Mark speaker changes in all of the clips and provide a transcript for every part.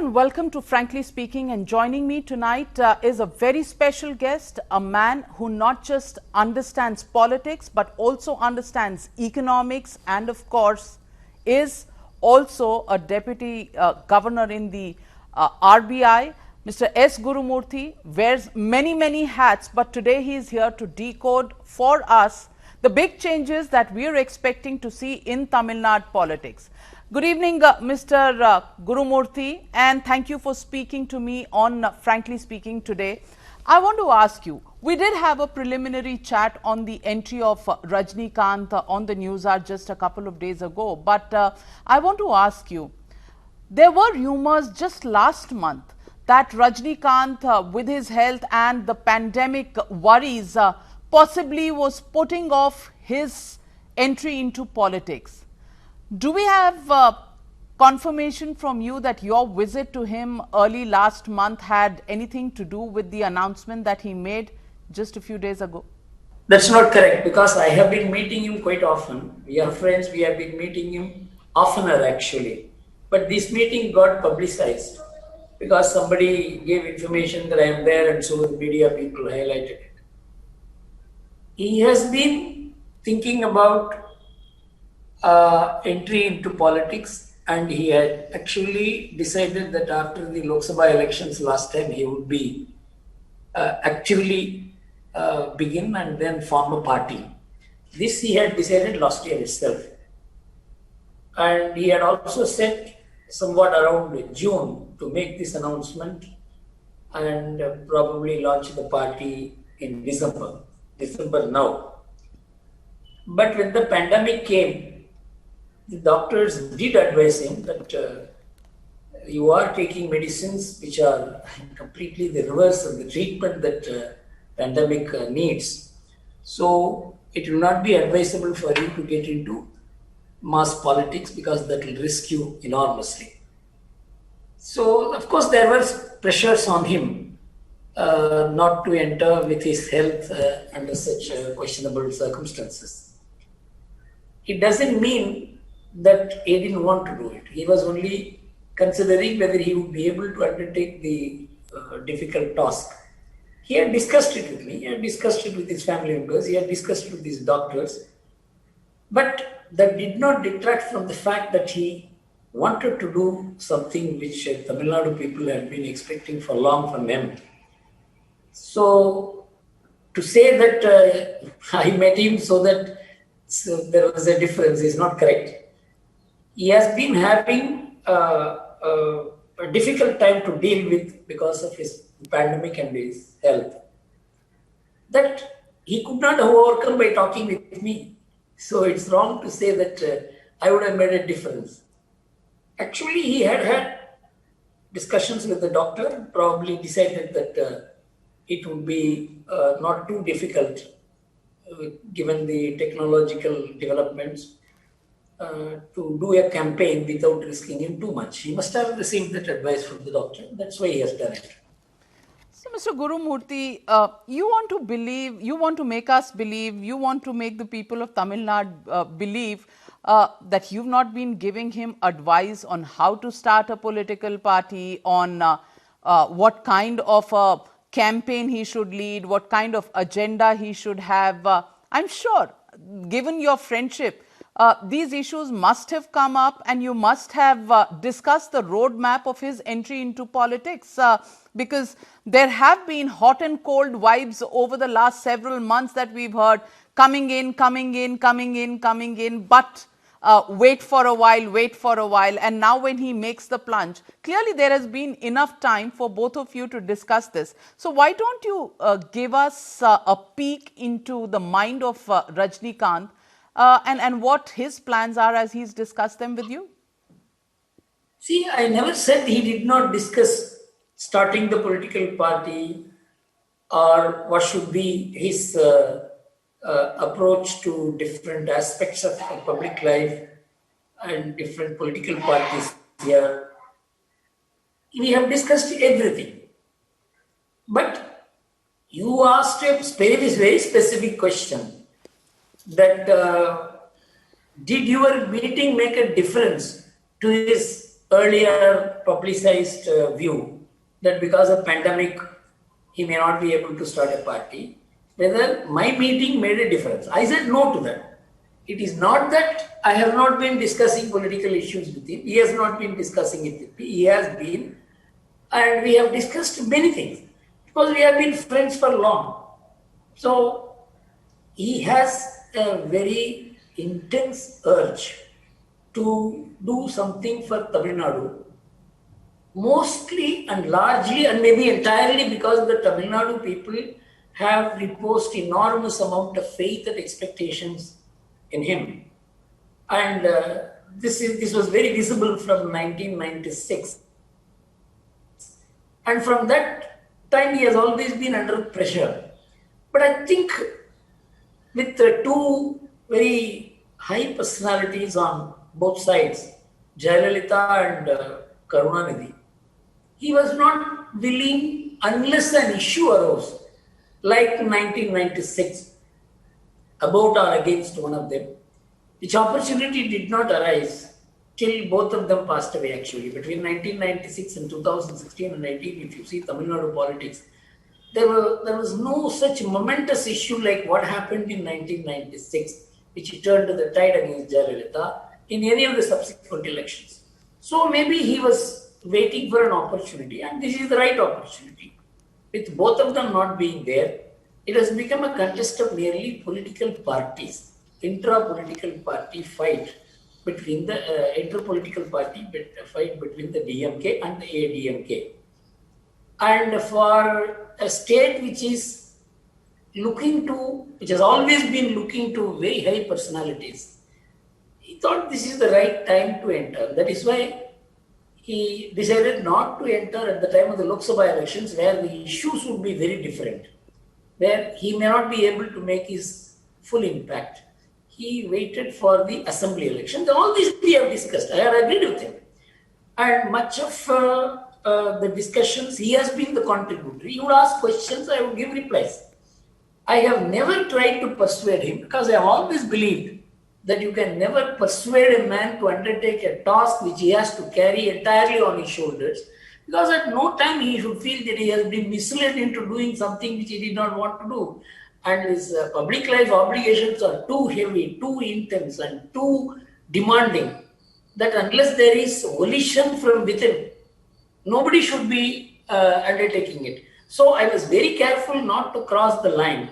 Speaker 1: and welcome to Frankly Speaking, and joining me tonight is a very special guest, a man who not just understands politics but also understands economics and of course is also a deputy governor in the RBI. Mr. S. Gurumurthy wears many hats, but today he is here to decode for us the big changes that we are expecting to see in Tamil Nadu politics. Good evening, Mr. Gurumurthy, and thank you for speaking to me on Frankly Speaking today. I want to ask you, we did have a preliminary chat on the entry of Rajinikanth on the news hour just a couple of days ago, but I want to ask you, there were rumors just last month that Rajinikanth, with his health and the pandemic worries, possibly was putting off his entry into politics. Do we have confirmation from you that your visit to him early last month had anything to do with the announcement that he made just a few days ago?
Speaker 2: That's not correct, because I have been meeting him quite often. We are friends, we have been meeting him oftener actually. But this meeting got publicized because somebody gave information that I am there, and so the media people highlighted it. He has been thinking about entry into politics, and he had actually decided that after the Lok Sabha elections last time he would be actively begin and then form a party. This he had decided last year itself, and he had also said somewhat around June to make this announcement and probably launch the party in December now. But when the pandemic came, the doctors did advise him that you are taking medicines which are completely the reverse of the treatment that pandemic needs. So it will not be advisable for you to get into mass politics because that will risk you enormously. So of course there were pressures on him not to enter with his health under such questionable circumstances. It doesn't mean that he didn't want to do it. He was only considering whether he would be able to undertake the difficult task. He had discussed it with me, he had discussed it with his family members, he had discussed it with his doctors, but that did not detract from the fact that he wanted to do something which Tamil Nadu people had been expecting for long from him. So to say that I met him so that there was a difference is not correct. He has been having a difficult time to deal with because of his pandemic and his health, that he could not have overcome by talking with me. So it's wrong to say that I would have made a difference. Actually, he had discussions with the doctor, probably decided that it would be not too difficult given the technological developments to do a campaign without risking him too much. He must have received that advice from the doctor. That's why he has done it.
Speaker 1: So, Mr. Gurumurthy, you want to believe, you want to make us believe, you want to make the people of Tamil Nadu believe that you've not been giving him advice on how to start a political party, on what kind of a campaign he should lead, what kind of agenda he should have. I'm sure, given your friendship, these issues must have come up, and you must have discussed the roadmap of his entry into politics, because there have been hot and cold vibes over the last several months that we've heard, coming in, but wait for a while, and now when he makes the plunge, clearly there has been enough time for both of you to discuss this. So why don't you give us a peek into the mind of Rajinikanth and what his plans are as he's discussed them with you?
Speaker 2: See, I never said he did not discuss starting the political party or what should be his approach to different aspects of public life and different political parties here. We have discussed everything. But you asked a very specific question that did your meeting make a difference to his earlier publicized view that because of pandemic, he may not be able to start a party, whether my meeting made a difference. I said no to that. It is not that I have not been discussing political issues with him. He has not been discussing it with me. He has been, and we have discussed many things because we have been friends for long. So he has a very intense urge to do something for Tamil Nadu, mostly and largely and maybe entirely because the Tamil Nadu people have reposed enormous amount of faith and expectations in him. And this was very visible from 1996. And from that time, he has always been under pressure. But I think with two very high personalities on both sides, Jayalalitha and Karunanidhi, he was not willing, unless an issue arose, like 1996, about or against one of them, which opportunity did not arise till both of them passed away actually. Between 1996 and 2016 and 18, if you see Tamil Nadu politics, there was no such momentous issue like what happened in 1996, which turned the tide against Jayalalitha in any of the subsequent elections. So maybe he was waiting for an opportunity, and this is the right opportunity. With both of them not being there, it has become a contest of merely political parties, intra-political party fight between the inter-political party fight between the DMK and the ADMK. And for a state which is which has always been looking to very high personalities, he thought this is the right time to enter. That is why he decided not to enter at the time of the Lok Sabha elections, where the issues would be very different, where he may not be able to make his full impact. He waited for the assembly elections. All these we have discussed. I have agreed with him. And much of the discussions, he has been the contributor. He would ask questions, I would give replies. I have never tried to persuade him because I have always believed that you can never persuade a man to undertake a task which he has to carry entirely on his shoulders, because at no time he should feel that he has been misled into doing something which he did not want to do. And his public life obligations are too heavy, too intense, and too demanding that unless there is volition from within, nobody should be undertaking it. So I was very careful not to cross the line,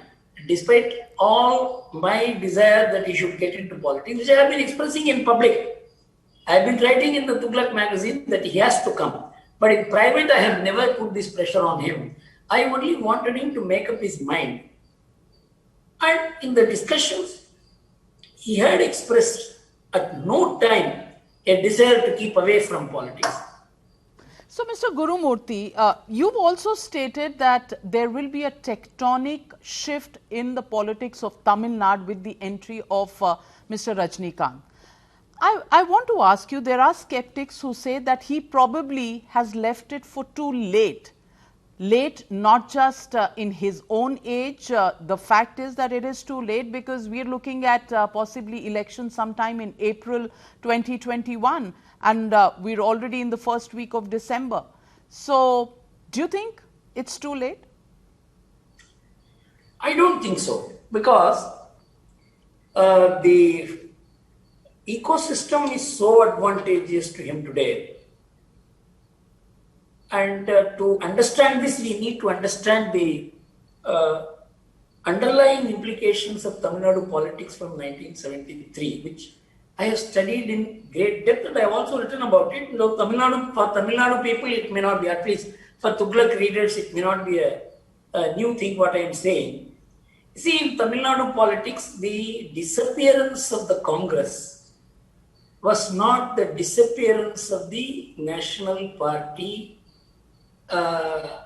Speaker 2: despite all my desire that he should get into politics, which I have been expressing in public. I have been writing in the Thuglak magazine that he has to come. But in private, I have never put this pressure on him. I only wanted him to make up his mind. And in the discussions, he had expressed at no time a desire to keep away from politics.
Speaker 1: So, Mr. Gurumurthy, you've also stated that there will be a tectonic shift in the politics of Tamil Nadu with the entry of Mr. Rajinikanth. I want to ask you, there are skeptics who say that he probably has left it for too late. Late not just in his own age, the fact is that it is too late because we are looking at possibly elections sometime in April 2021 and we're already in the first week of December. So, do you think it's too late?
Speaker 2: I don't think so, because the ecosystem is so advantageous to him today. And to understand this, we need to understand the underlying implications of Tamil Nadu politics from 1973, which I have studied in great depth, and I have also written about it. For Tamil Nadu people, it may not be, at least for Thuglak readers, it may not be a new thing what I am saying. See, in Tamil Nadu politics, the disappearance of the Congress was not the disappearance of the National Party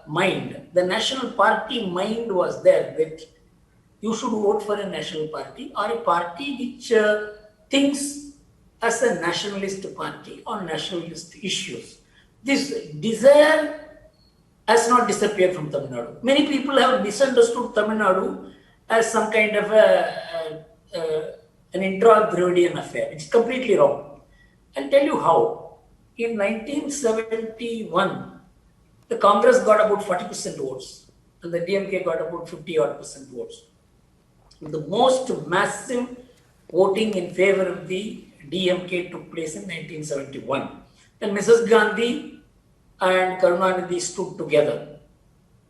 Speaker 2: mind. The National Party mind was there, that you should vote for a National Party or a party which thinks as a nationalist party on nationalist issues. This desire has not disappeared from Tamil Nadu. Many people have misunderstood Tamil Nadu as some kind of an intra-Dravidian affair. It's completely wrong. I'll tell you how. in 1971, the Congress got about 40% votes and the DMK got about 50-odd% votes. The most massive voting in favor of the DMK took place in 1971. Then Mrs. Gandhi and Karunanidhi stood together.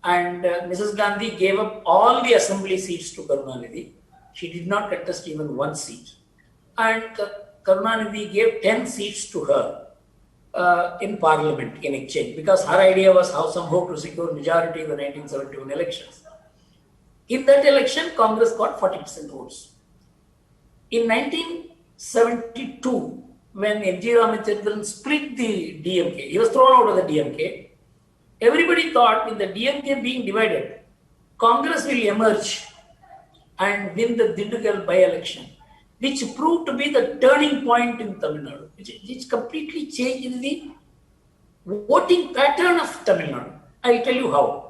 Speaker 2: And Mrs. Gandhi gave up all the assembly seats to Karunanidhi. She did not contest even one seat. And Karunanidhi gave 10 seats to her in parliament in exchange, because her idea was how somehow to secure majority in the 1971 elections. In that election, Congress got 40% votes. In 1972, when M.G. Ramachandran split the DMK, he was thrown out of the DMK. Everybody thought, with the DMK being divided, Congress will emerge and win the Dindigul by-election, which proved to be the turning point in Tamil Nadu, which completely changed the voting pattern of Tamil Nadu. I'll tell you how.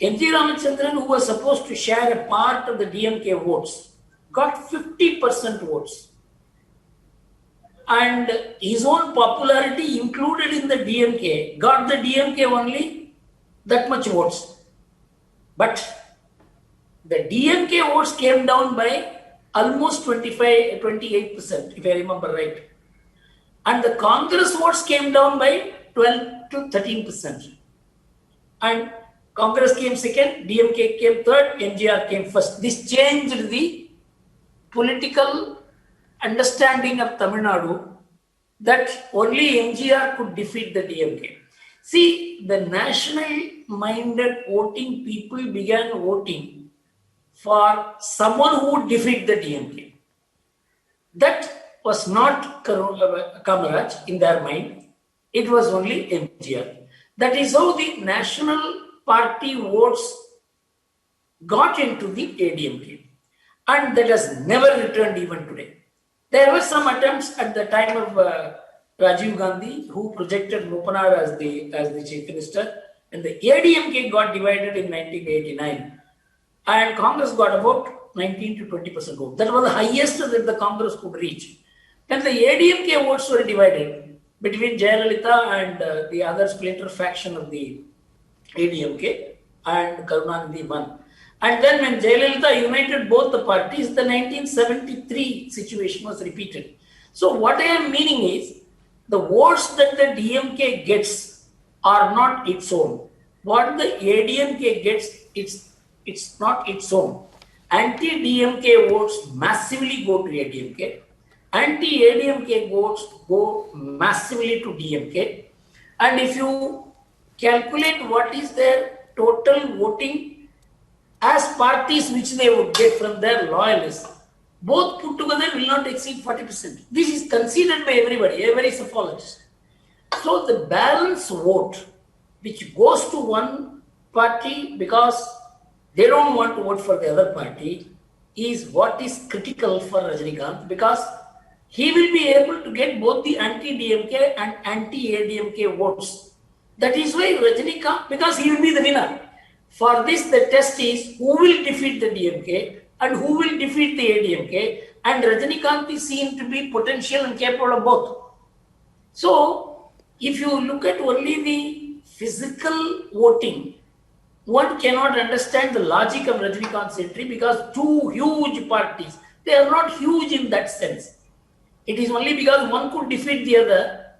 Speaker 2: M.G. Ramachandran, who was supposed to share a part of the DMK votes, got 50% votes. And his own popularity included in the DMK got the DMK only that much votes. But the DMK votes came down by almost 28%, if I remember right. And the Congress votes came down by 12 to 13%. And Congress came second, DMK came third, MGR came first. This changed the political understanding of Tamil Nadu that only MGR could defeat the DMK. See, the national-minded voting people began voting for someone who would defeat the DMK. That was not Kamaraj in their mind. It was only MGR. That is how the national party votes got into the ADMK. And that has never returned even today. There were some attempts at the time of Rajiv Gandhi, who projected Mopanar as the chief minister, and the ADMK got divided in 1989, and Congress got about 19 to 20% vote. That was the highest that the Congress could reach. Then the ADMK votes were divided between Jayalalitha and the other splinter faction of the ADMK, and Karunanidhi won. And then when Jayalalitha united both the parties, the 1973 situation was repeated. So what I am meaning is, the votes that the DMK gets are not its own. What the ADMK gets, it's not its own. Anti-DMK votes massively go to ADMK. Anti-ADMK votes go massively to DMK. And if you calculate what is their total voting as parties which they would get from their loyalists, both put together will not exceed 40%. This is considered by everybody, every psephologist. So the balance vote, which goes to one party because they don't want to vote for the other party, is what is critical for Rajinikanth, because he will be able to get both the anti-DMK and anti-ADMK votes. That is why Rajinikanth, because he will be the winner. For this, the test is who will defeat the DMK and who will defeat the ADMK, and Rajinikanth is seen to be potential and capable of both. So, if you look at only the physical voting, one cannot understand the logic of Rajinikanth's entry, because two huge parties, they are not huge in that sense. It is only because one could defeat the other,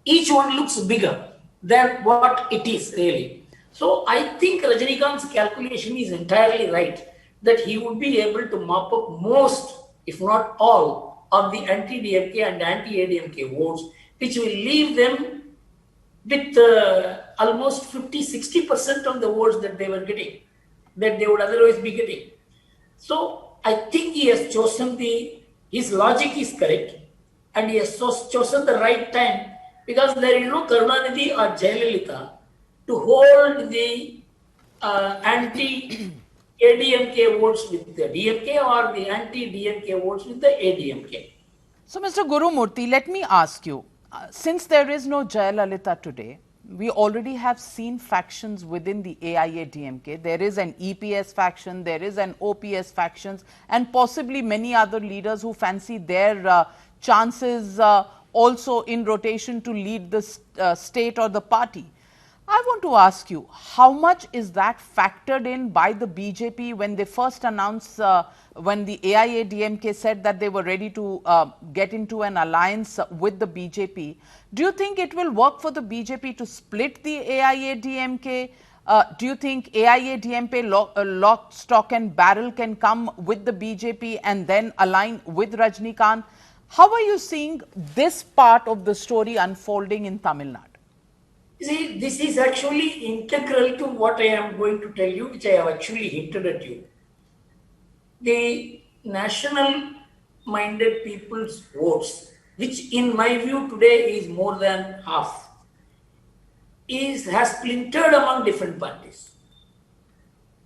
Speaker 2: each one looks bigger than what it is really. So I think Rajinikanth's calculation is entirely right, that he would be able to mop up most, if not all, of the anti-DMK and anti-ADMK votes, which will leave them with almost 50-60% of the votes that they were getting, that they would otherwise be getting. So I think he has chosen his logic is correct, and he has chosen the right time, because there is no Karunanidhi or Jayalalitha to hold the anti-ADMK votes with the DMK or the anti-DMK votes with the ADMK.
Speaker 1: So, Mr. Gurumurthy, let me ask you, since there is no Jayalalitha today, we already have seen factions within the AIA-DMK. There is an EPS faction, there is an OPS faction, and possibly many other leaders who fancy their chances also in rotation to lead the state or the party. I want to ask you, how much is that factored in by the BJP when they first announced, when the AIADMK said that they were ready to get into an alliance with the BJP? Do you think it will work for the BJP to split the AIADMK? Do you think AIADMK lock, stock and barrel can come with the BJP and then align with Rajinikanth? How are you seeing this part of the story unfolding in Tamil Nadu?
Speaker 2: See, this is actually integral to what I am going to tell you, which I have actually hinted at you. The national-minded people's votes, which in my view today is more than half, has splintered among different parties.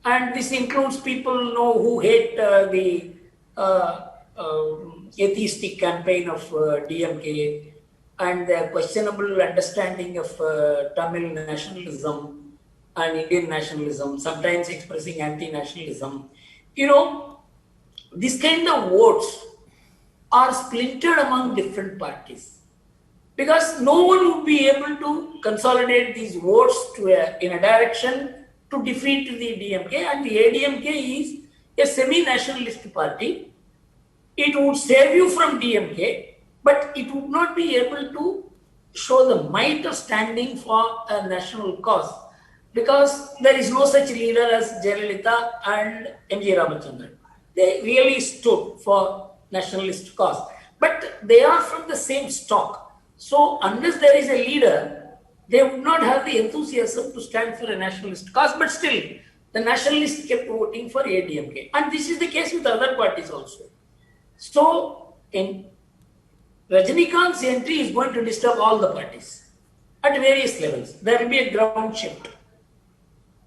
Speaker 2: And this includes people who hate the atheistic campaign of DMK, and their questionable understanding of Tamil nationalism and Indian nationalism, sometimes expressing anti-nationalism. This kind of votes are splintered among different parties because no one would be able to consolidate these votes in a direction to defeat the DMK, and the ADMK is a semi-nationalist party. It would save you from DMK, but it would not be able to show the might of standing for a national cause because there is no such leader as Jayalalitha and M.G. Ramachandran. They really stood for nationalist cause, but they are from the same stock. So unless there is a leader, they would not have the enthusiasm to stand for a nationalist cause, but still the nationalists kept voting for ADMK. And this is the case with other parties also. So in Rajinikanth's entry is going to disturb all the parties at various levels. There will be a ground shift.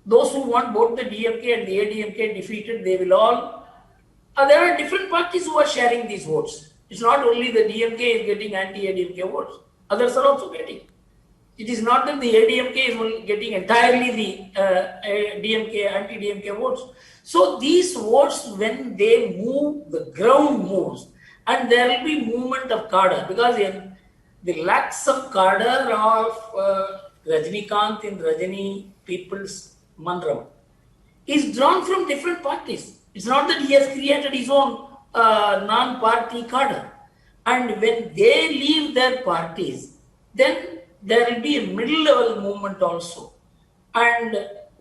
Speaker 2: Those who want both the DMK and the ADMK defeated, they will all. There are different parties who are sharing these votes. It's not only the DMK is getting anti-ADMK votes. Others are also getting. It is not that the ADMK is getting entirely the DMK, anti-DMK votes. So these votes, when they move, the ground moves. And there will be movement of cadre because the lacks of cadre of Rajinikanth in Rajini People's Mandram is drawn from different parties. It's not that he has created his own non-party cadre. And when they leave their parties, then there will be a middle-level movement also. And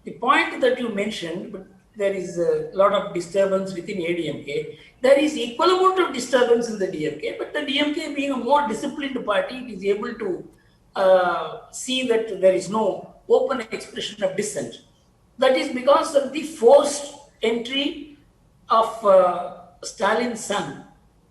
Speaker 2: the point that you mentioned, but there is a lot of disturbance within ADMK. There is equal amount of disturbance in the DMK, but the DMK being a more disciplined party, it is able to see that there is no open expression of dissent. That is because of the forced entry of Stalin's son,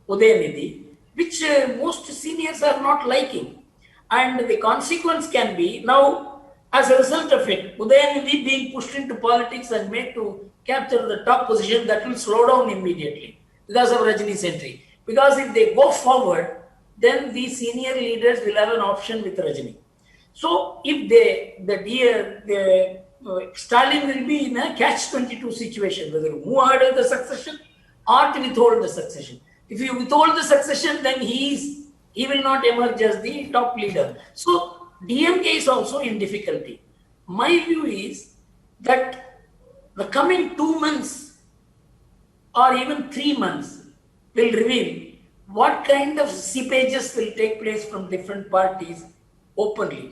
Speaker 2: Udayamidhi, which most seniors are not liking. And the consequence can be, now as a result of it, Udayamidhi being pushed into politics and made to capture the top position, that will slow down immediately because of Rajini's entry. Because if they go forward, then the senior leaders will have an option with Rajini. So if Stalin will be in a catch-22 situation, whether to move ahead with the succession or to withhold the succession. If you withhold the succession, then he will not emerge as the top leader. So DMK is also in difficulty. My view is that the coming 2 months or even 3 months will reveal what kind of seepages will take place from different parties openly.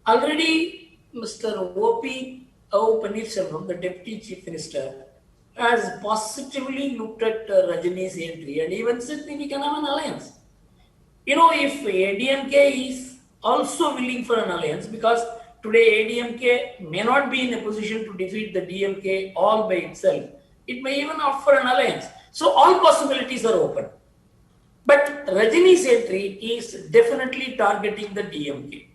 Speaker 2: Already Mr. O.P. Pannirselvam, the Deputy Chief Minister, has positively looked at Rajini's entry and even said we can have an alliance. If ADMK is also willing for an alliance, because today ADMK may not be in a position to defeat the DMK all by itself, it may even offer an alliance. So all possibilities are open. But Rajini's entry is definitely targeting the DMK.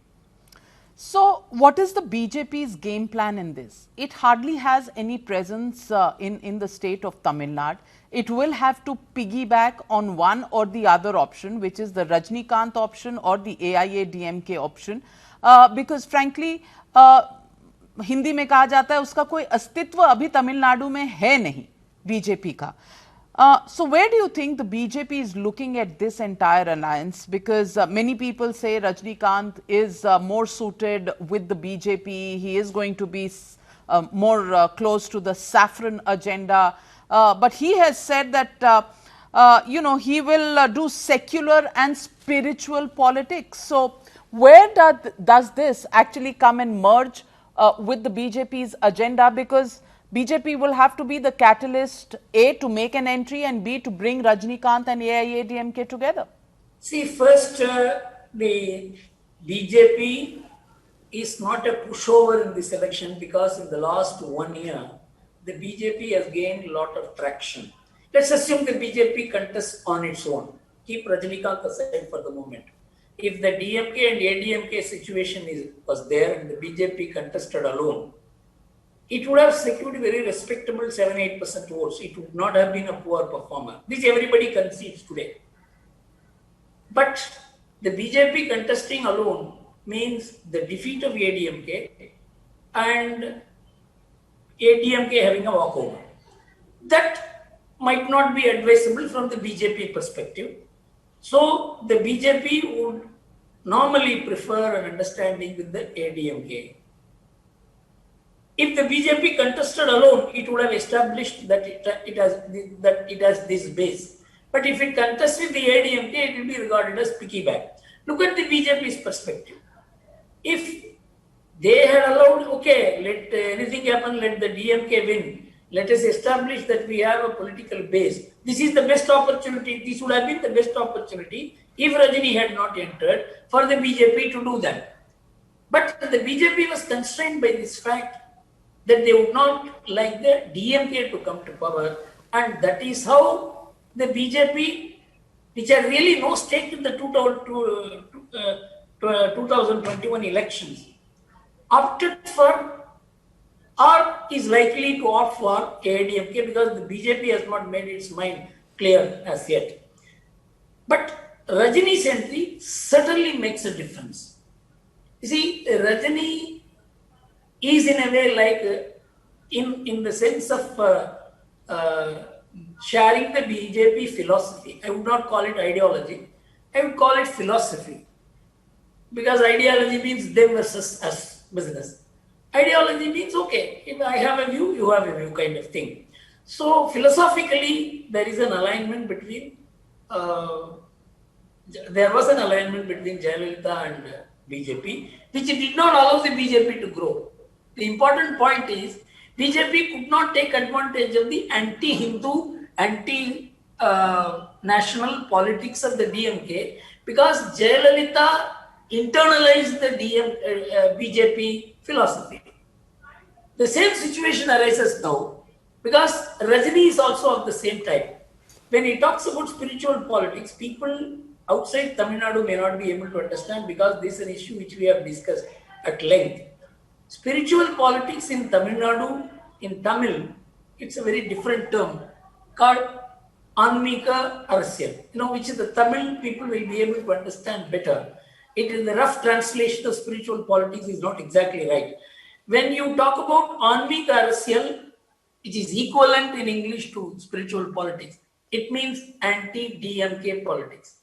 Speaker 1: So what is the BJP's game plan in this? It hardly has any presence in the state of Tamil Nadu. It will have to piggyback on one or the other option, which is the Rajinikanth option or the AIADMK option, because frankly Hindi में कहा जाता है उसका कोई अस्तित्व अभी तमिलनाडु में है नहीं बीजेपी का. So where do you think the BJP is looking at this entire alliance? Because many people say Rajinikanth is more suited with the BJP. He is going to be more close to the saffron agenda. But he has said that, he will do secular and spiritual politics. So where does this actually come and merge with the BJP's agenda? Because BJP will have to be the catalyst, A, to make an entry, and B, to bring Rajinikanth and AIADMK together.
Speaker 2: See, first, the BJP is not a pushover in this election because in the last 1 year, the BJP has gained a lot of traction. Let's assume the BJP contests on its own. Keep Rajinikanth aside for the moment. If the DMK and ADMK situation was there and the BJP contested alone, it would have secured very respectable 7-8% votes. It would not have been a poor performer. This everybody concedes today. But the BJP contesting alone means the defeat of ADMK and ADMK having a walkover. That might not be advisable from the BJP perspective. So the BJP would normally prefer an understanding with the ADMK. If the BJP contested alone, it would have established that it has this base. But if it contests with the ADMK, it will be regarded as piggyback. Look at the BJP's perspective. If they had allowed, okay, let anything happen, let the DMK win. Let us establish that we have a political base. This is the best opportunity. This would have been the best opportunity if Rajini had not entered for the BJP to do that. But the BJP was constrained by this fact that they would not like the DMK to come to power, and that is how the BJP, which had really no stake in the 2021 elections, opted for or is likely to opt for AIADMK because the BJP has not made its mind clear as yet. But Rajini's entry certainly makes a difference. You see, Rajini is in a way like in the sense of sharing the BJP philosophy. I would not call it ideology. I would call it philosophy. Because ideology means them versus us business. Ideology means, okay, if I have a view, you have a view kind of thing. So philosophically, there is an alignment between, there was an alignment between Jayalalitha and BJP, which did not allow the BJP to grow. The important point is BJP could not take advantage of the anti-Hindu, anti-national politics of the DMK because Jayalalitha internalized the BJP philosophy. The same situation arises now because Rajini is also of the same type. When he talks about spiritual politics, people outside Tamil Nadu may not be able to understand because this is an issue which we have discussed at length. Spiritual politics in Tamil Nadu, in Tamil, it's a very different term called Anmika Arasya, which the Tamil people will be able to understand better. It is the rough translation of spiritual politics is not exactly right. When you talk about Anmika Arasya, which is equivalent in English to spiritual politics, it means anti-DMK politics.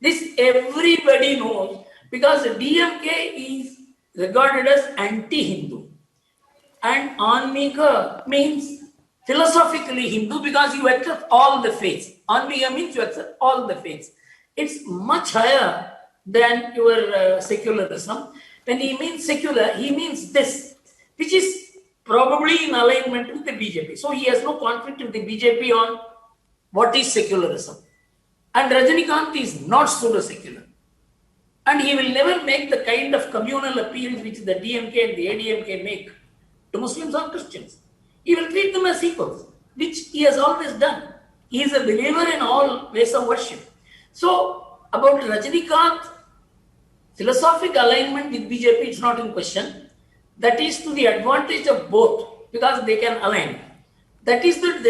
Speaker 2: This everybody knows because DMK is regarded as anti-Hindu. And Anmika means philosophically Hindu because you accept all the faiths. Anmika means you accept all the faiths. It's much higher than your secularism. When he means secular, he means this, which is probably in alignment with the BJP. So he has no conflict with the BJP on what is secularism. And Rajinikanth is not pseudo-secular. And he will never make the kind of communal appeals which the DMK and the ADMK make to Muslims or Christians. He will treat them as equals, which he has always done. He is a believer in all ways of worship. So, about Rajinikanth, philosophic alignment with BJP is not in question. That is to the advantage of both because they can align. That is the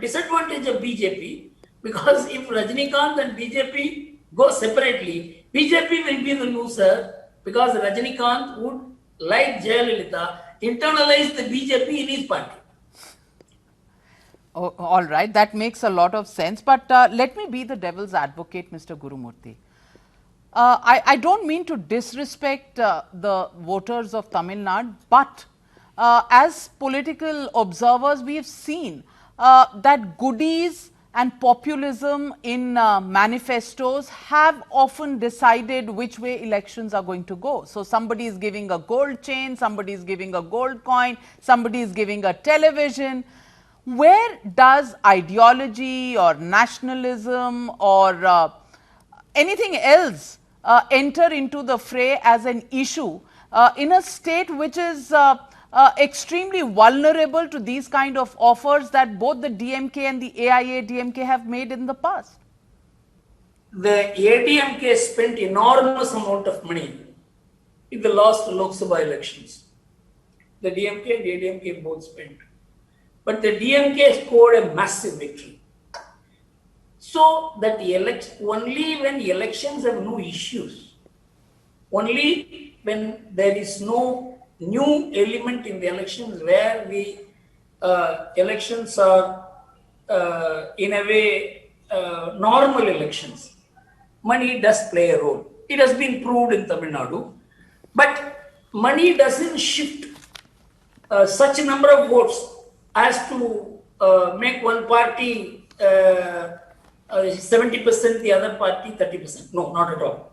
Speaker 2: disadvantage of BJP because if Rajinikanth and BJP go separately, BJP will be the loser because Rajinikanth would, like Jayalalitha, internalize the BJP in his party.
Speaker 1: Oh, all right, that makes a lot of sense. But let me be the devil's advocate, Mr. Gurumurthy. I don't mean to disrespect the voters of Tamil Nadu, but as political observers, we have seen that goodies and populism in manifestos have often decided which way elections are going to go. So, somebody is giving a gold chain, somebody is giving a gold coin, somebody is giving a television. Where does ideology or nationalism or anything else enter into the fray as an issue in a state which is extremely vulnerable to these kind of offers that both the DMK and the AIA-DMK have made in the past?
Speaker 2: The ADMK spent enormous amount of money in the last Lok Sabha elections. The DMK and ADMK both spent. But the DMK scored a massive victory. So that only when elections have no issues, only when there is no new element in the elections where the elections are in a way normal elections, money does play a role. It has been proved in Tamil Nadu, but money doesn't shift such a number of votes as to make one party 70%, the other party 30%. No, not at all.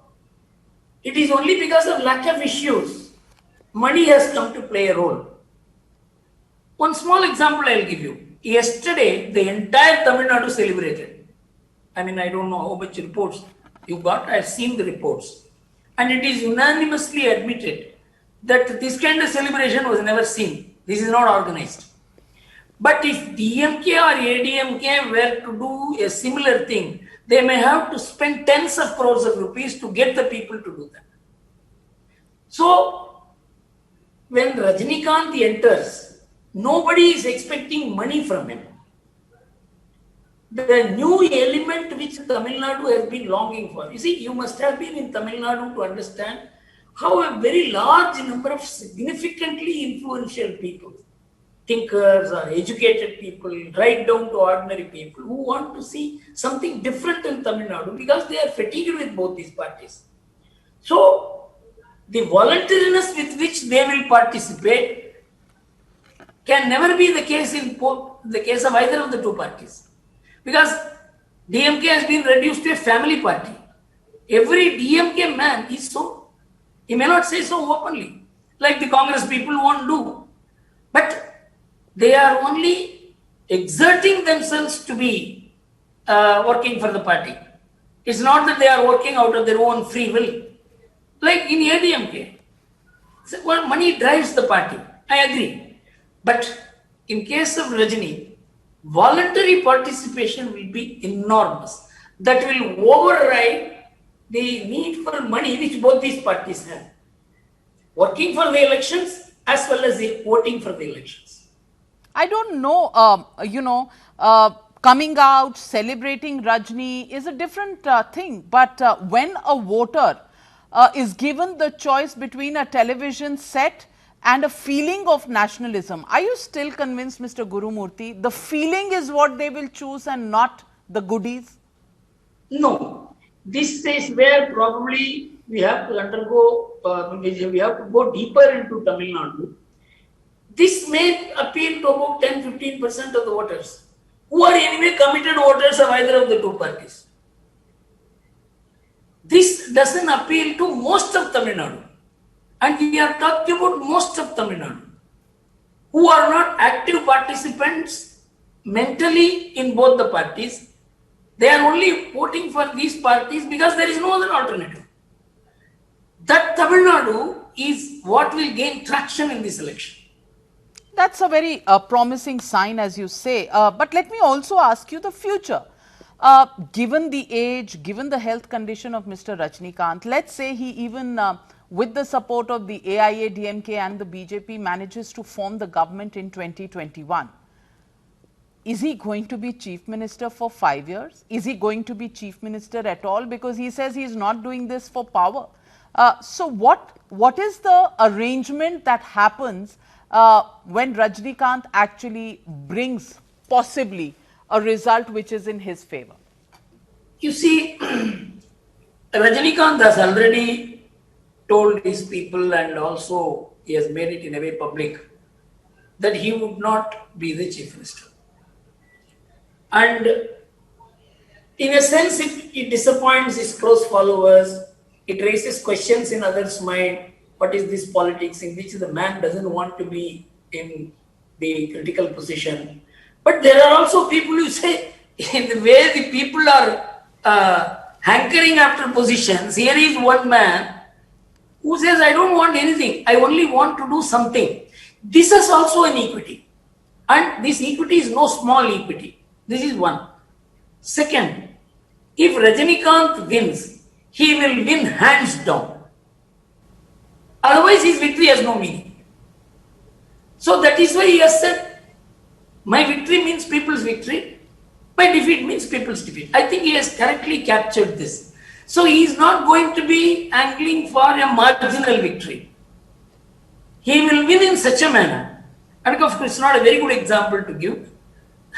Speaker 2: It is only because of lack of issues. Money has come to play a role. One small example I will give you. Yesterday, the entire Tamil Nadu celebrated. I mean, I don't know how much reports you got. I have seen the reports. And it is unanimously admitted that this kind of celebration was never seen. This is not organized. But if DMK or ADMK were to do a similar thing, they may have to spend tens of crores of rupees to get the people to do that. So, when Rajinikanth enters, nobody is expecting money from him. The new element which Tamil Nadu has been longing for. You see, you must have been in Tamil Nadu to understand how a very large number of significantly influential people, thinkers or educated people, right down to ordinary people who want to see something different in Tamil Nadu because they are fatigued with both these parties. So, the voluntariness with which they will participate can never be the case in the case of either of the two parties. Because DMK has been reduced to a family party. Every DMK man is so, he may not say so openly, like the Congress people won't do. But they are only exerting themselves to be working for the party. It's not that they are working out of their own free will. Like in ADMK, well, money drives the party. I agree. But in case of Rajini, voluntary participation will be enormous. That will override the need for money which both these parties have. Working for the elections as well as voting for the elections.
Speaker 1: I don't know, coming out, celebrating Rajini is a different thing. But when a voter is given the choice between a television set and a feeling of nationalism, are you still convinced, Mr. Gurumurthy, the feeling is what they will choose and not the goodies?
Speaker 2: No. This is where probably we have to undergo, we have to go deeper into Tamil Nadu. This may appeal to about 10-15% of the voters who are anyway committed voters of either of the two parties. This doesn't appeal to most of Tamil Nadu. And we are talking about most of Tamil Nadu who are not active participants mentally in both the parties. They are only voting for these parties because there is no other alternative. That Tamil Nadu is what will gain traction in this election.
Speaker 1: That's a very promising sign, as you say. But let me also ask you the future. Given the age, given the health condition of Mr. Rajinikanth, let's say he even with the support of the AIA, DMK and the BJP manages to form the government in 2021. Is he going to be chief minister for 5 years? Is he going to be chief minister at all? Because he says he is not doing this for power. So what is the arrangement that happens when Rajinikanth actually brings possibly a result which is in his favor?
Speaker 2: You see, Rajinikanth has already told his people, and also he has made it in a way public, that he would not be the chief minister. And in a sense, it disappoints his close followers. It raises questions in others' mind. What is this politics in which the man doesn't want to be in the critical position? But there are also people who say, in the way the people are hankering after positions, here is one man who says, I don't want anything. I only want to do something. This is also an equity. And this equity is no small equity. This is one. Second, if Rajinikanth wins, he will win hands down. Otherwise, his victory has no meaning. So that is why he has said, my victory means people's victory, my defeat means people's defeat. I think he has correctly captured this. So he is not going to be angling for a marginal victory. He will win in such a manner. And of course, it's not a very good example to give.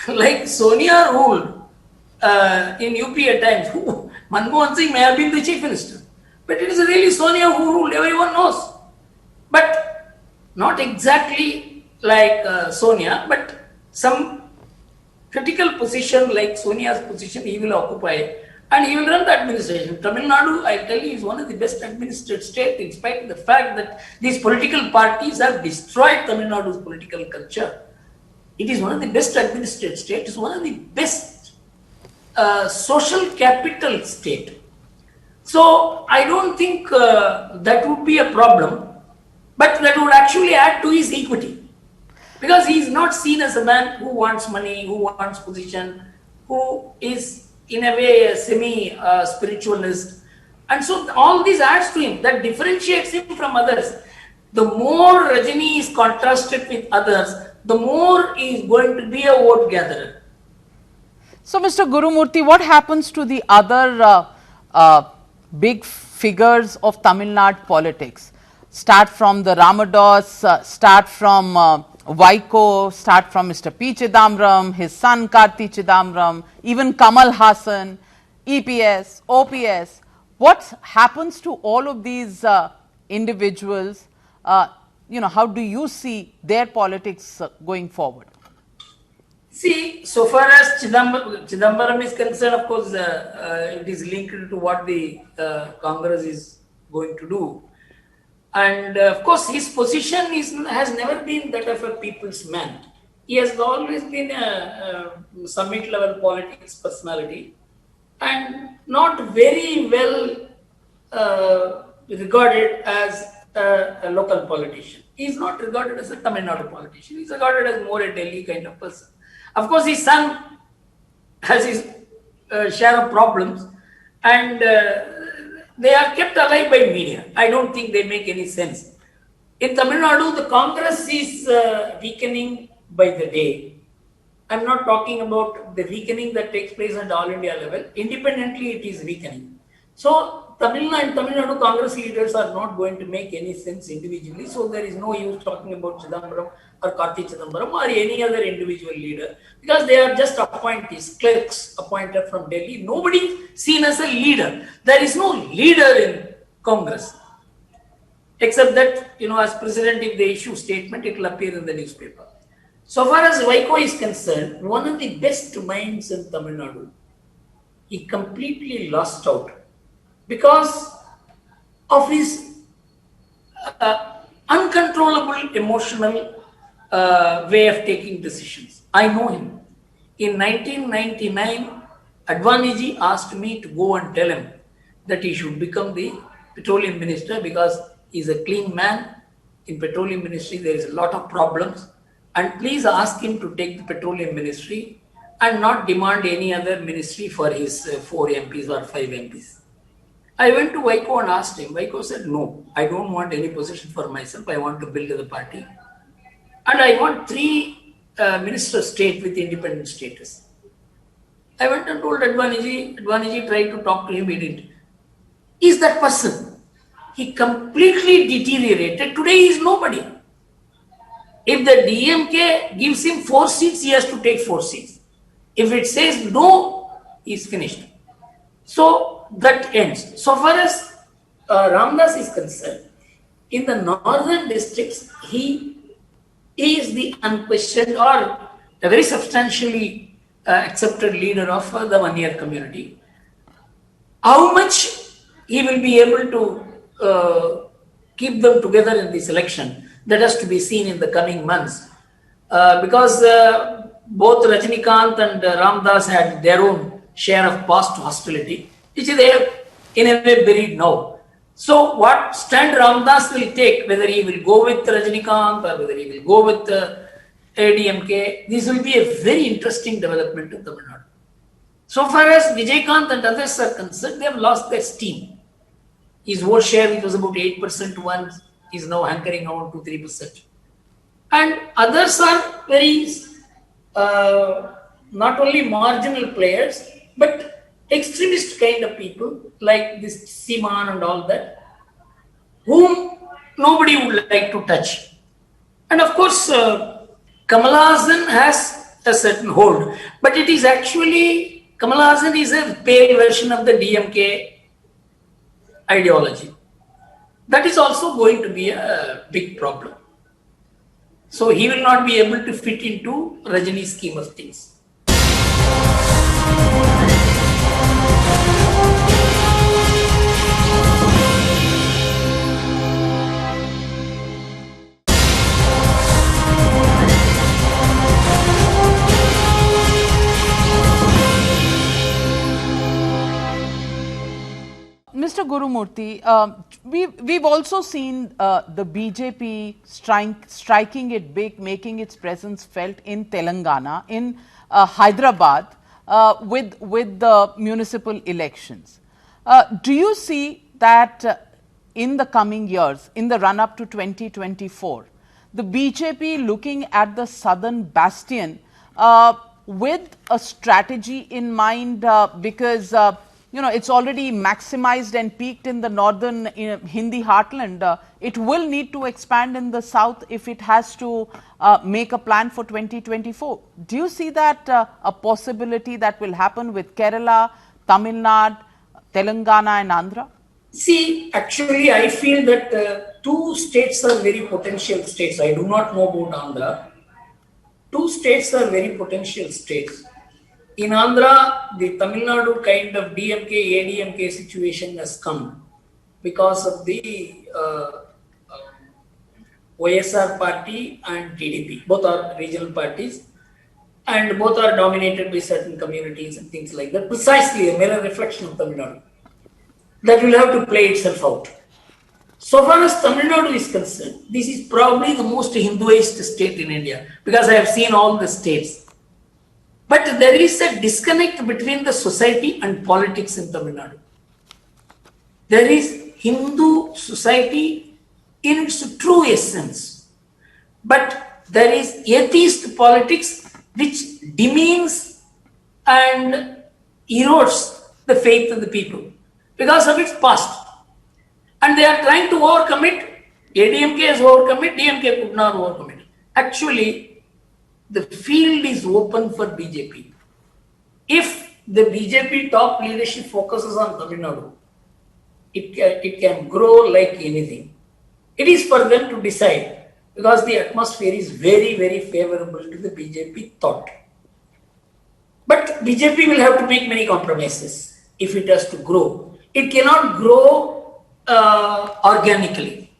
Speaker 2: Like Sonia ruled in UP at times. Manmohan Singh may have been the chief minister. But it is really Sonia who ruled, everyone knows. But not exactly like Sonia, but some critical position like Sonia's position he will occupy, and he will run the administration. Tamil Nadu, I tell you, is one of the best administered states, in spite of the fact that these political parties have destroyed Tamil Nadu's political culture. It is one of the best administered states. It is one of the best social capital state. So I don't think that would be a problem, but that would actually add to his equity. Because he is not seen as a man who wants money, who wants position, who is in a way a semi-spiritualist. And so all this adds to him, that differentiates him from others. The more Rajini is contrasted with others, the more he is going to be a vote gatherer.
Speaker 1: So, Mr. Gurumurthy, what happens to the other big figures of Tamil Nadu politics? Start from the Ramados, start from Vaiko, start from Mr. P Chidambaram, his son Karti Chidambaram, even Kamal Hassan, EPS, OPS. What happens to all of these individuals? How do you see their politics going forward?
Speaker 2: See, so far as Chidambaram is concerned, of course, it is linked to what the Congress is going to do. And of course, his position has never been that of a people's man. He has always been a summit level politics personality and not very well regarded as a local politician. He is not regarded as a Tamil Nadu politician. He is regarded as more a Delhi kind of person. Of course, his son has his share of problems, and they are kept alive by media. I don't think they make any sense. In Tamil Nadu, the Congress is weakening by the day. I'm not talking about the weakening that takes place at all India level. Independently, it is weakening. So, Tamil Nadu Congress leaders are not going to make any sense individually. So, there is no use talking about Chidambaram or Karti Chidambaram or any other individual leader, because they are just appointees, clerks appointed from Delhi. Nobody seen as a leader. There is no leader in Congress, except that, as president, if they issue statement, it will appear in the newspaper. So far as Vaiko is concerned, one of the best minds in Tamil Nadu, he completely lost out because of his uncontrollable emotional way of taking decisions. I know him. In 1999, Advaniji asked me to go and tell him that he should become the petroleum minister because he is a clean man. In petroleum ministry, there is a lot of problems. And please ask him to take the petroleum ministry and not demand any other ministry for his 4 MPs or 5 MPs. I went to Vaiko and asked him. Vaiko said, no, I don't want any position for myself. I want to build the party. And I want 3 minister state with independent status. I went and told Advaniji. Advaniji tried to talk to him. He didn't. Is that person? He completely deteriorated. Today he is nobody. If the DMK gives him 4 seats, he has to take 4 seats. If it says no, he's finished. So that ends. So far as Ramdas is concerned, in the northern districts, he is the unquestioned or a very substantially accepted leader of the one-year community. How much he will be able to keep them together in this election, that has to be seen in the coming months. Because both Rajinikanth and Ramdas had their own share of past hostility, which they have in a way buried now. So what stand Ramdas will take, whether he will go with Rajinikanth or whether he will go with ADMK, this will be a very interesting development in Tamil Nadu. So far as Vijaykanth and others are concerned, they have lost their steam. His vote share, which was about 8% once, is now hankering on to 3%. And others are very, not only marginal players, but extremist kind of people, like this Seaman and all that, whom nobody would like to touch. And of course, Kamal Haasan has a certain hold, but it is actually, Kamal Haasan is a pale version of the DMK ideology. That is also going to be a big problem. So he will not be able to fit into Rajini's scheme of things.
Speaker 1: Mr. Gurumurthy, we've also seen the BJP striking it big, making its presence felt in Telangana, in Hyderabad, with the municipal elections. Do you see that in the coming years, in the run-up to 2024, the BJP looking at the southern bastion with a strategy in mind, because it's already maximized and peaked in the northern Hindi heartland. It will need to expand in the south if it has to make a plan for 2024. Do you see that a possibility that will happen with Kerala, Tamil Nadu, Telangana and Andhra?
Speaker 2: See, actually, I feel that 2 states are very potential states. I do not know about Andhra. 2 states are very potential states. In Andhra, the Tamil Nadu kind of DMK, ADMK situation has come because of the YSR party and TDP. Both are regional parties and both are dominated by certain communities and things like that. Precisely a mirror reflection of Tamil Nadu. That will have to play itself out. So far as Tamil Nadu is concerned, this is probably the most Hinduized state in India because I have seen all the states. But there is a disconnect between the society and politics in Tamil Nadu. There is Hindu society in its true essence, but there is atheist politics which demeans and erodes the faith of the people because of its past. And they are trying to overcome it. ADMK has overcome it, DMK could not overcome it. Actually, the field is open for BJP. If the BJP top leadership focuses on Tamil Nadu, it can grow like anything. It is for them to decide because the atmosphere is very, very favorable to the BJP thought. But BJP will have to make many compromises if it has to grow. It cannot grow organically.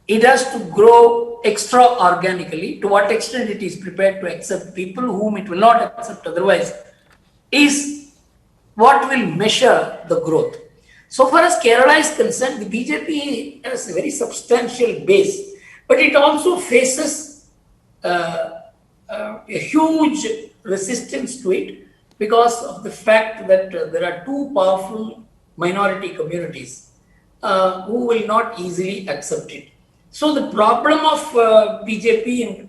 Speaker 2: It has to grow extra-organically. To what extent it is prepared to accept people whom it will not accept otherwise is what will measure the growth. So far as Kerala is concerned, the BJP has a very substantial base, but it also faces a huge resistance to it because of the fact that there are 2 powerful minority communities who will not easily accept it. So the problem of BJP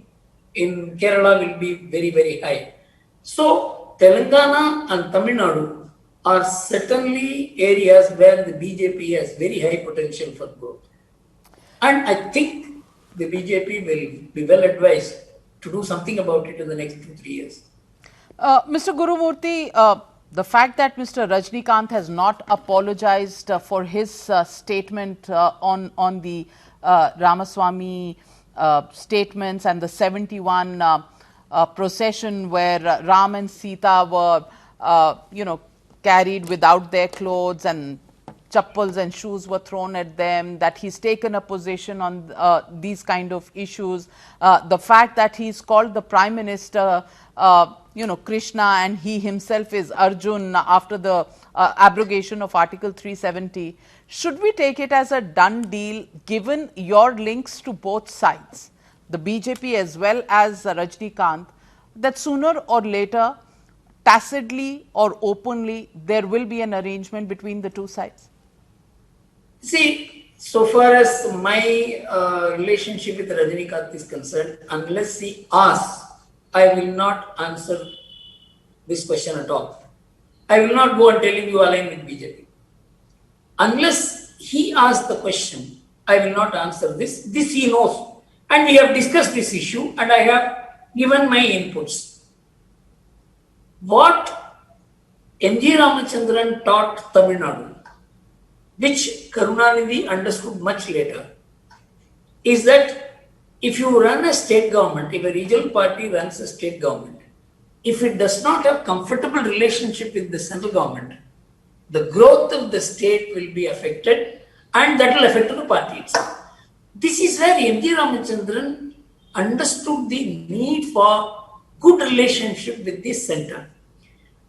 Speaker 2: in Kerala will be very, very high. So Telangana and Tamil Nadu are certainly areas where the BJP has very high potential for growth. And I think the BJP will be well advised to do something about it in the next 2-3 years.
Speaker 1: Mr. Gurumurthy, the fact that Mr. Rajinikanth has not apologized for his statement on the Ramaswamy statements and the 71 procession where Ram and Sita were, carried without their clothes and chappals and shoes were thrown at them, that he's taken a position on these kind of issues, the fact that he's called the Prime Minister, Krishna, and he himself is Arjun after the abrogation of Article 370. Should we take it as a done deal given your links to both sides, the BJP as well as Rajinikanth, that sooner or later, tacitly or openly, there will be an arrangement between the two sides?
Speaker 2: See, so far as my relationship with Rajinikanth is concerned, unless he asks, I will not answer this question at all. I will not go and tell him you align with BJP. Unless he asks the question, I will not answer this. This he knows. And we have discussed this issue and I have given my inputs. What M.G. Ramachandran taught Tamil Nadu, which Karunanidhi understood much later, is that if you run a state government, if a regional party runs a state government, if it does not have comfortable relationship with the central government, the growth of the state will be affected and that will affect the party itself. This is where M.G. Ramachandran understood the need for good relationship with the center.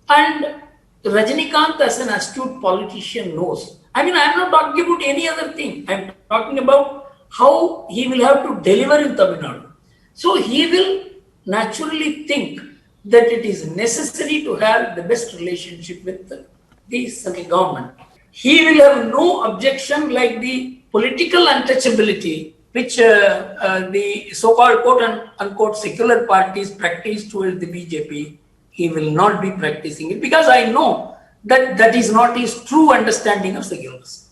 Speaker 2: And Rajinikanth, as an astute politician, knows. I mean, I am not talking about any other thing. I am talking about how he will have to deliver in Tamil Nadu. So he will naturally think that it is necessary to have the best relationship with the central government. He will have no objection like the political untouchability which the so-called quote-unquote secular parties practice towards the BJP. He will not be practicing it because I know that that is not his true understanding of secularism.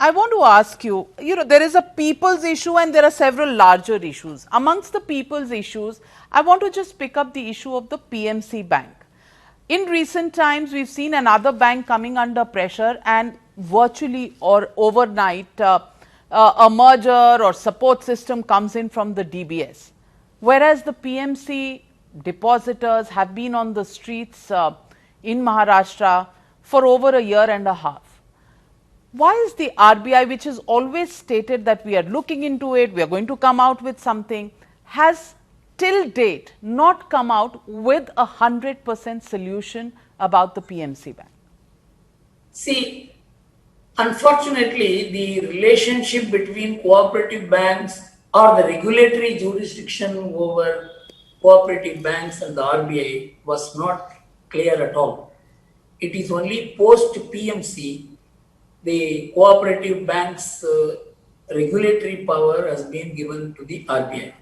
Speaker 1: I want to ask you, there is a people's issue and there are several larger issues. Amongst the people's issues, I want to just pick up the issue of the PMC Bank. In recent times, we've seen another bank coming under pressure and virtually or overnight, a merger or support system comes in from the DBS. Whereas the PMC depositors have been on the streets in Maharashtra for over a year and a half. Why is the RBI, which has always stated that we are looking into it, we are going to come out with something, has till date not come out with 100% solution about the PMC Bank?
Speaker 2: See, unfortunately, the relationship between cooperative banks or the regulatory jurisdiction over cooperative banks and the RBI was not clear at all. It is only post PMC the cooperative banks regulatory power has been given to the RBI.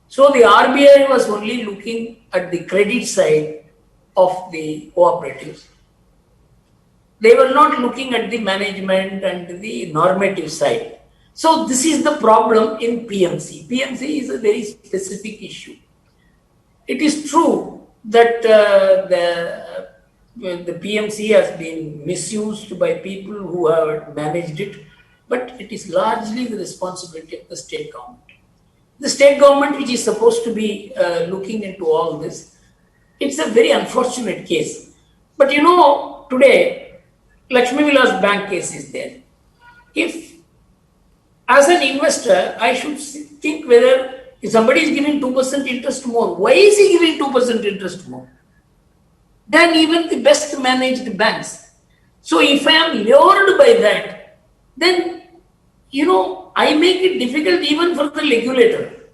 Speaker 2: So the RBI was only looking at the credit side of the cooperatives. They were not looking at the management and the normative side. So this is the problem in PMC. PMC is a very specific issue. It is true that the PMC has been misused by people who have managed it, but it is largely the responsibility of the state government. The state government, which is supposed to be looking into all this, it's a very unfortunate case. But today, Lakshmi Vilas Bank case is there. If, as an investor, I should think whether if somebody is giving 2% interest more, why is he giving 2% interest more than even the best managed banks? So if I am lured by that, then, I make it difficult even for the regulator.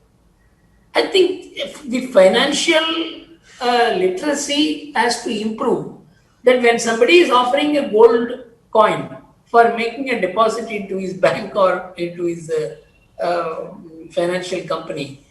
Speaker 2: I think if the financial literacy has to improve, that when somebody is offering a gold coin for making a deposit into his bank or into his financial company,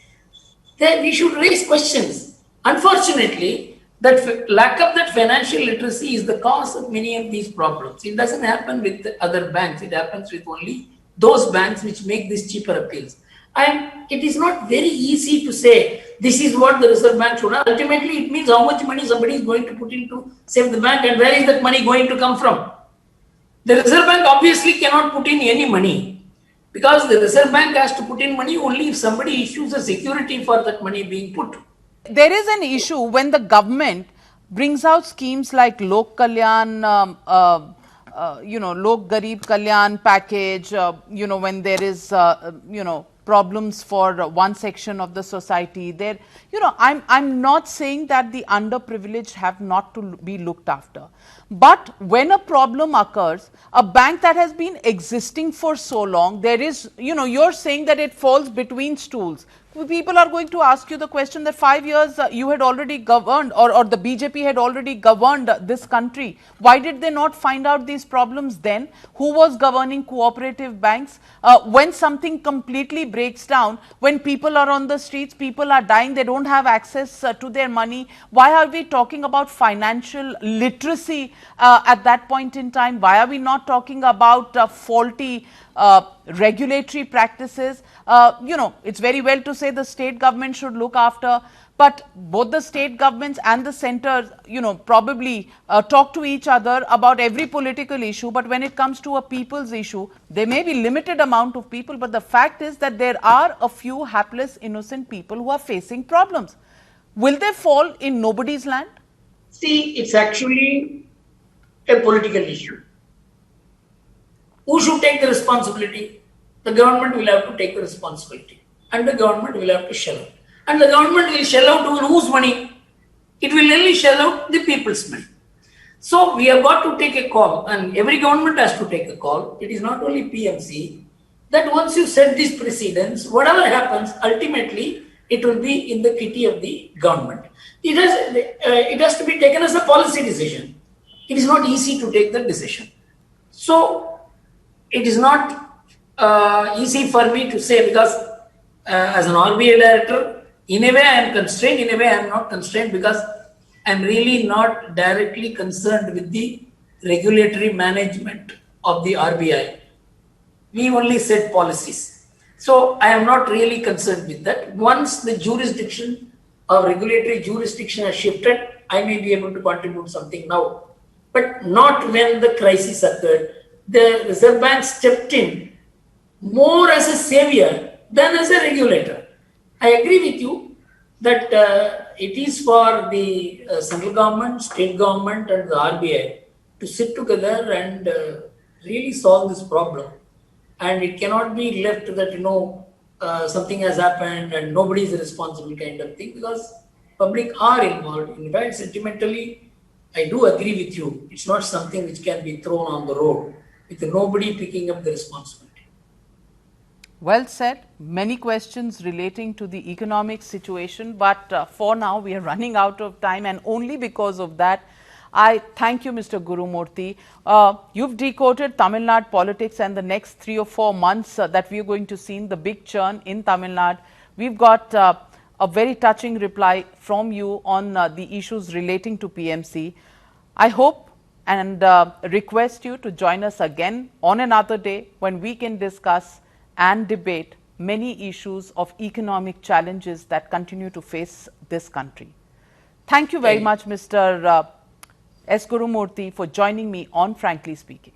Speaker 2: then we should raise questions. Unfortunately, that lack of that financial literacy is the cause of many of these problems. It doesn't happen with other banks. It happens with only those banks which make these cheaper appeals. And it is not very easy to say this is what the Reserve Bank should have. Ultimately, it means how much money somebody is going to put in to save the bank and where is that money going to come from. The Reserve Bank obviously cannot put in any money because the Reserve Bank has to put in money only if somebody issues a security for that money being put.
Speaker 1: There is an issue when the government brings out schemes like Lok Kalyan, Lok Garib Kalyan package, when there is, problems for one section of the society. There, I'm not saying that the underprivileged have not to be looked after. But when a problem occurs, a bank that has been existing for so long, there is, you're saying that it falls between stools. People are going to ask you the question that 5 years you had already governed or the BJP had already governed this country. Why did they not find out these problems then? Who was governing cooperative banks? When something completely breaks down, when people are on the streets, people are dying, they don't have access to their money. Why are we talking about financial literacy at that point in time? Why are we not talking about faulty regulatory practices? It's very well to say the state government should look after, but both the state governments and the centre, probably talk to each other about every political issue, but when it comes to a people's issue, there may be limited amount of people, but the fact is that there are a few hapless, innocent people who are facing problems. Will they fall in nobody's land?
Speaker 2: See, it's actually a political issue. Who should take the responsibility? The government will have to take the responsibility and the government will have to shell out. And the government will shell out to whose money? It will only shell out the people's money. So we have got to take a call and every government has to take a call. It is not only PMC that once you set these precedents, whatever happens, ultimately it will be in the kitty of the government. It has to be taken as a policy decision. It is not easy to take the decision. So it is not easy for me to say because as an RBI director, in a way I am constrained, in a way I am not constrained because I am really not directly concerned with the regulatory management of the RBI. We only set policies. So I am not really concerned with that. Once the jurisdiction or regulatory jurisdiction has shifted, I may be able to contribute something now, but not when the crisis occurred. The Reserve Bank stepped in more as a savior than as a regulator. I agree with you that it is for the central government, state government and the RBI to sit together and really solve this problem. And it cannot be left that, something has happened and nobody is responsible kind of thing because public are involved. In fact, sentimentally, I do agree with you. It's not something which can be thrown on the road with nobody picking up the responsibility.
Speaker 1: Well said. Many questions relating to the economic situation, but for now we are running out of time, and only because of that, I thank you, Mr. Gurumurthy. You've decoded Tamil Nadu politics and the next 3 or 4 months that we are going to see in the big churn in Tamil Nadu. We've got a very touching reply from you on the issues relating to PMC. I hope and request you to join us again on another day when we can discuss and debate many issues of economic challenges that continue to face this country. Thank you very much, Mr. S. Gurumurthy, for joining me on Frankly Speaking.